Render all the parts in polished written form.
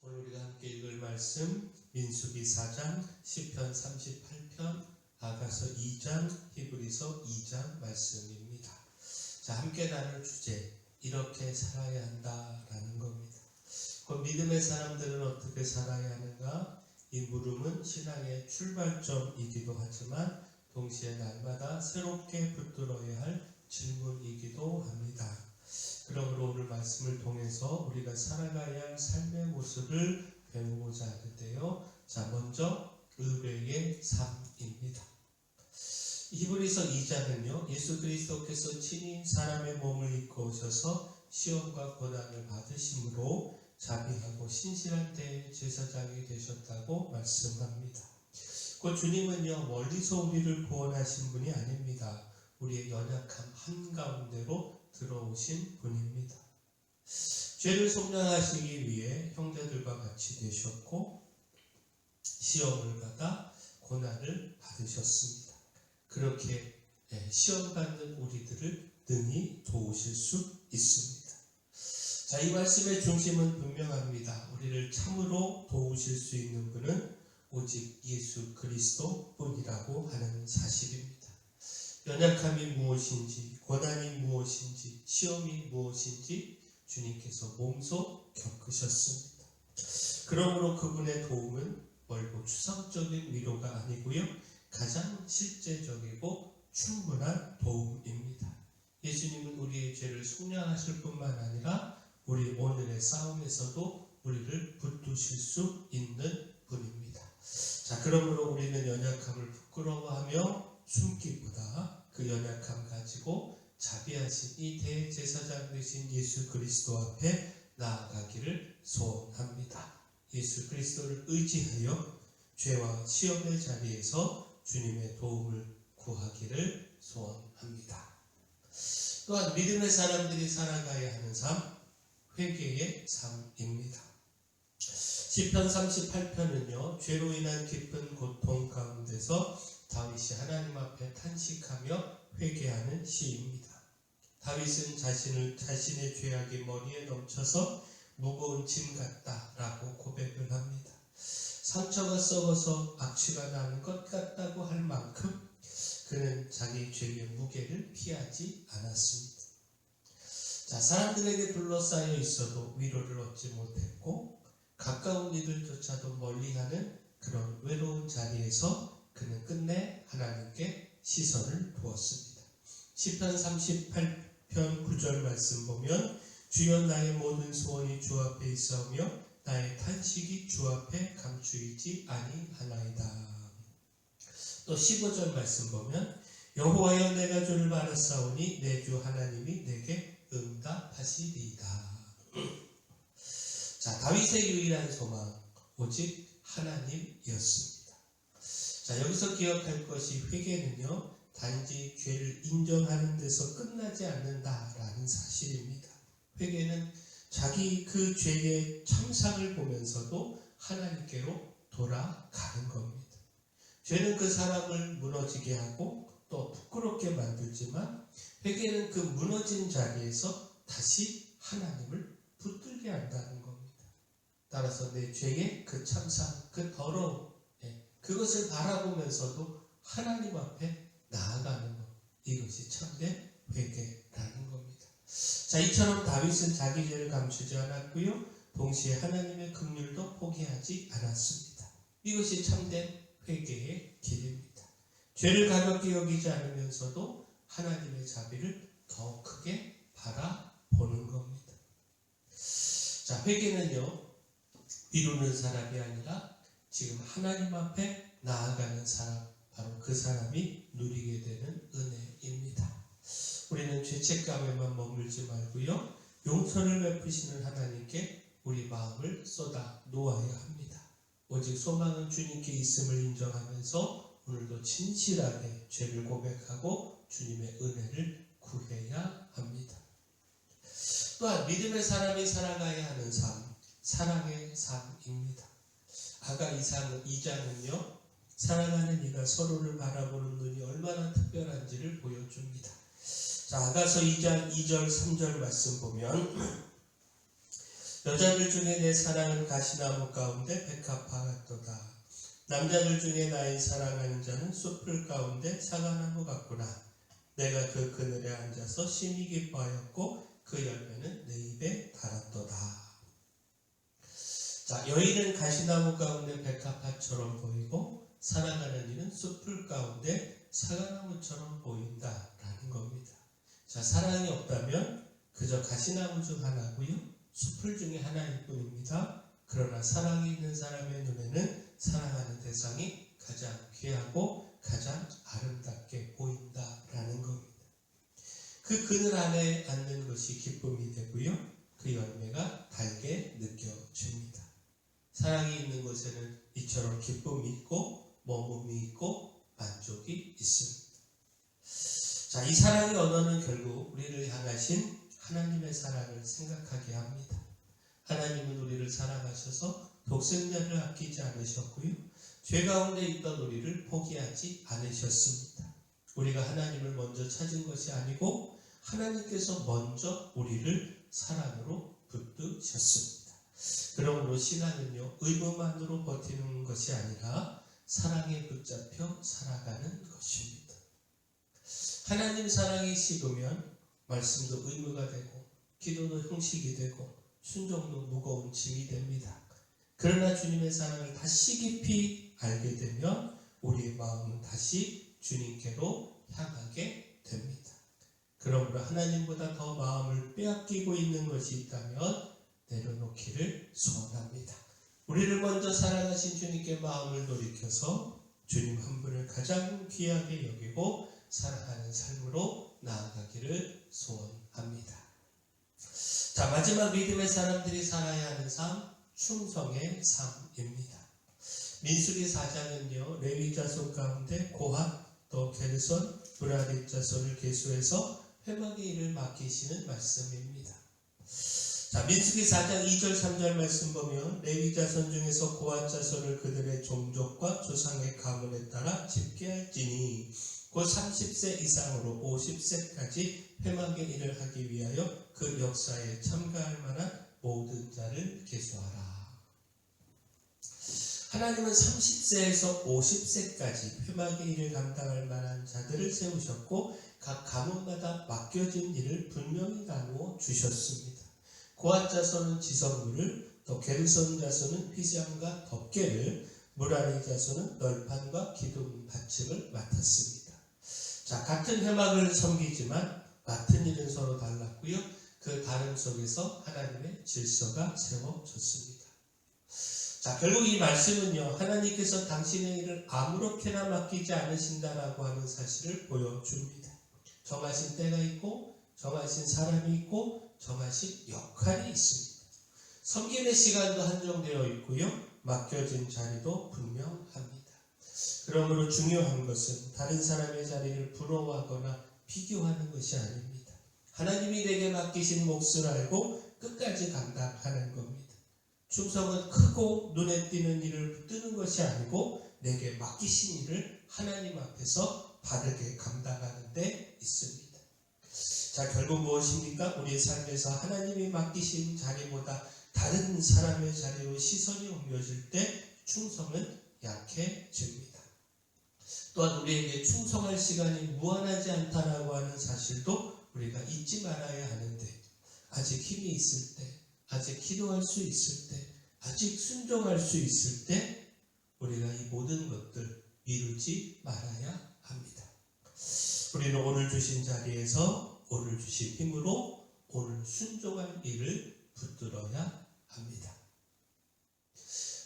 오늘 우리가 함께 읽을 말씀 민수기 4장, 시편 38편, 아가서 2장, 히브리서 2장 말씀입니다. 자, 함께 나눌 주제, 이렇게 살아야 한다라는 겁니다. 그 믿음의 사람들은 어떻게 살아야 하는가? 이 물음은 신앙의 출발점이기도 하지만 동시에 날마다 새롭게 붙들어야 할 질문이기도 합니다. 그러므로 오늘 말씀을 통해서 우리가 살아가야 할 삶의 모습을 배우고자 하는데요. 자, 먼저 의뢰의 삶입니다. 히브리서 2장은요, 예수 그리스도께서 친히 사람의 몸을 입고 오셔서 시험과 고난을 받으심으로 자비하고 신실한 대제사장이 되셨다고 말씀합니다. 그 주님은요, 멀리서 우리를 구원하신 분이 아닙니다. 우리의 연약함 한가운데로 들어오신 분입니다. 죄를 속량하시기 위해 형제들과 같이 되셨고 시험을 받아 고난을 받으셨습니다. 그렇게 시험받는 우리들을 능히 도우실 수 있습니다. 자, 이 말씀의 중심은 분명합니다. 우리를 참으로 도우실 수 있는 분은 오직 예수 그리스도뿐이라고 하는 사실입니다. 연약함이 무엇인지, 고난이 무엇인지, 시험이 무엇인지 주님께서 몸소 겪으셨습니다. 그러므로 그분의 도움은 멀고 추상적인 위로가 아니고요, 가장 실제적이고 충분한 도움입니다. 예수님은 우리의 죄를 속량하실 뿐만 아니라 우리 오늘의 싸움에서도 우리를 붙드실 수 있는 분입니다. 자, 그러므로 우리는 연약함을 부끄러워하며 숨기보다 그 연약함 가지고 자비하신 이 대제사장 되신 예수 그리스도 앞에 나아가기를 소원합니다. 예수 그리스도를 의지하여 죄와 시험의 자리에서 주님의 도움을 구하기를 소원합니다. 또한 믿음의 사람들이 살아가야 하는 삶, 회개의 삶입니다. 시편 38편은요, 죄로 인한 깊은 고통 가운데서 다윗이 하나님 앞에 탄식하며 회개하는 시입니다. 다윗은 자신의 죄악이 머리에 넘쳐서 무거운 짐 같다라고 고백을 합니다. 상처가 썩어서 악취가 나는 것 같다고 할 만큼 그는 자기 죄의 무게를 피하지 않았습니다. 자, 사람들에게 둘러싸여 있어도 위로를 얻지 못했고 가까운 이들조차도 멀리하는 그런 외로운 자리에서 그는 끝내 하나님께 시선을 두었습니다. 시편 38편 9절 말씀 보면 주여 나의 모든 소원이 주 앞에 있사오며 나의 탄식이 주 앞에 감추이지 아니하나이다. 또 15절 말씀 보면 여호와여 내가 주를 바라사오니 내 주 하나님이 내게 응답하시리이다. 자, 다윗의 유일한 소망 오직 하나님이었습니다. 자, 여기서 기억할 것이 회개는요, 단지 죄를 인정하는 데서 끝나지 않는다라는 사실입니다. 회개는 자기 그 죄의 참상을 보면서도 하나님께로 돌아가는 겁니다. 죄는 그 사람을 무너지게 하고 또 부끄럽게 만들지만 회개는 그 무너진 자리에서 다시 하나님을 붙들게 한다는 겁니다. 따라서 내 죄의 그 참상, 그 더러움, 그것을 바라보면서도 하나님 앞에 나아가는 것, 이것이 참된 회개라는 겁니다. 자, 이처럼 다윗은 자기 죄를 감추지 않았고요, 동시에 하나님의 긍휼도 포기하지 않았습니다. 이것이 참된 회개의 길입니다. 죄를 가볍게 여기지 않으면서도 하나님의 자비를 더 크게 바라보는 겁니다. 자, 회개는요, 이루는 사람이 아니라 지금 하나님 앞에 나아가는 사람, 바로 그 사람이 누리게 되는 은혜입니다. 우리는 죄책감에만 머물지 말고요, 용서를 베푸시는 하나님께 우리 마음을 쏟아 놓아야 합니다. 오직 소망은 주님께 있음을 인정하면서 오늘도 진실하게 죄를 고백하고 주님의 은혜를 구해야 합니다. 또한 믿음의 사람이 살아가야 하는 삶, 사랑의 삶입니다. 아가 2장은요, 사랑하는 이가 서로를 바라보는 눈이 얼마나 특별한지를 보여줍니다. 자, 아가서 2장 2절 3절 말씀 보면 여자들 중에 내 사랑은 가시나무 가운데 백합화 같도다. 남자들 중에 나의 사랑하는 자는 숲풀 가운데 사과나무 같구나. 내가 그 그늘에 앉아서 심히 기뻐하였고 그 열매는 내 입에 달았도다. 자, 여인은 가시나무 가운데 백합화처럼 보이고 사랑하는 이는 숲풀 가운데 사과나무처럼 보인다라는 겁니다. 자, 사랑이 없다면 그저 가시나무 중 하나고요, 숲풀 중에 하나일 뿐입니다. 그러나 사랑이 있는 사람의 눈에는 사랑하는 대상이 가장 귀하고 가장 아름답게 보인다라는 겁니다. 그 그늘 안에 앉는 것이 기쁨이 되고요, 그 열매가 달게 느껴집니다. 사랑이 있는 곳에는 이처럼 기쁨이 있고 머금이 있고 만족이 있습니다. 자, 이 사랑의 언어는 결국 우리를 향하신 하나님의 사랑을 생각하게 합니다. 하나님은 우리를 사랑하셔서 독생자를 아끼지 않으셨고요, 죄 가운데 있던 우리를 포기하지 않으셨습니다. 우리가 하나님을 먼저 찾은 것이 아니고 하나님께서 먼저 우리를 사랑으로 붙드셨습니다. 그러므로 신앙은요, 의무만으로 버티는 것이 아니라 사랑에 붙잡혀 살아가는 것입니다. 하나님 사랑이 식으면 말씀도 의무가 되고 기도도 형식이 되고 순종도 무거운 짐이 됩니다. 그러나 주님의 사랑을 다시 깊이 알게 되면 우리의 마음은 다시 주님께로 향하게 됩니다. 그러므로 하나님보다 더 마음을 빼앗기고 있는 것이 있다면 내려놓기를 소원합니다. 우리를 먼저 사랑하신 주님께 마음을 돌이켜서 주님 한 분을 가장 귀하게 여기고 사랑하는 삶으로 나아가기를 소원합니다. 자, 마지막 믿음의 사람들이 살아야 하는 삶, 충성의 삶입니다. 민수기 4장은요, 레위 자손 가운데 고핫, 또 게르손, 브라리 자손을 계수해서 회막의 일을 맡기시는 말씀입니다. 자, 민수기 4장 2절 3절 말씀 보면 레위 자손 중에서 고핫 자손을 그들의 종족과 조상의 가문에 따라 집계할지니 곧 30세 이상으로 50세까지 회막의 일을 하기 위하여 그 역사에 참가할 만한 모든 자를 계수하라. 하나님은 30세에서 50세까지 회막의 일을 감당할 만한 자들을 세우셨고 각 가문마다 맡겨진 일을 분명히 나누어 주셨습니다. 고핫 자손은 지성물을, 또 게르손 자손은 휘장과 덮개를, 무라리 자손은 널판과 기둥 받침을 맡았습니다. 자, 같은 회막을 섬기지만 맡은 일은 서로 달랐고요, 그 다름 속에서 하나님의 질서가 세워졌습니다. 자, 결국 이 말씀은요, 하나님께서 당신의 일을 아무렇게나 맡기지 않으신다라고 하는 사실을 보여줍니다. 정하신 때가 있고 정하신 사람이 있고 정하신 역할이 있습니다. 섬김의 시간도 한정되어 있고요, 맡겨진 자리도 분명합니다. 그러므로 중요한 것은 다른 사람의 자리를 부러워하거나 비교하는 것이 아닙니다. 하나님이 내게 맡기신 몫을 알고 끝까지 감당하는 겁니다. 충성은 크고 눈에 띄는 일을 붙드는 것이 아니고 내게 맡기신 일을 하나님 앞에서 바르게 감당하는 데 있습니다. 자, 결국 무엇입니까? 우리의 삶에서 하나님이 맡기신 자리보다 다른 사람의 자리로 시선이 옮겨질 때 충성은 약해집니다. 또한 우리에게 충성할 시간이 무한하지 않다라고 하는 사실도 우리가 잊지 말아야 하는데, 아직 힘이 있을 때, 아직 기도할 수 있을 때, 아직 순종할 수 있을 때 우리가 이 모든 것들 미루지 말아야 합니다. 우리는 오늘 주신 자리에서 오늘 주신 힘으로 오늘 순종할 일을 붙들어야 합니다.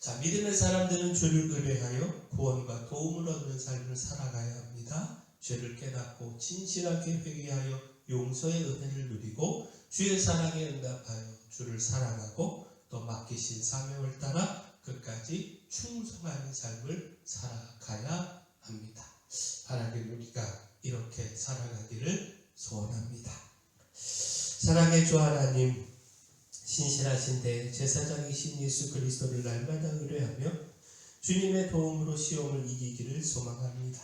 자, 믿음의 사람들은 주를 의뢰하여 구원과 도움을 얻는 삶을 살아가야 합니다. 죄를 깨닫고 진실하게 회개하여 용서의 은혜를 누리고 주의 사랑에 응답하여 주를 사랑하고 또 맡기신 사명을 따라 끝까지 충성하는 삶을 살아가야 합니다. 하나님, 우리가 이렇게 살아가기를 소원합니다. 사랑의 주 하나님, 신실하신 대제사장이신 예수 그리스도를 날마다 의뢰하며 주님의 도움으로 시험을 이기기를 소망합니다.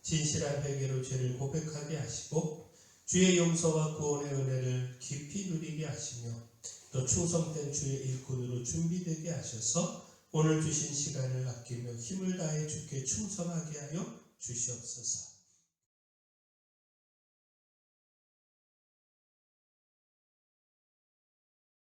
진실한 회개로 죄를 고백하게 하시고 주의 용서와 구원의 은혜를 깊이 누리게 하시며 또 충성된 주의 일꾼으로 준비되게 하셔서 오늘 주신 시간을 아끼며 힘을 다해 주께 충성하게 하여 주시옵소서.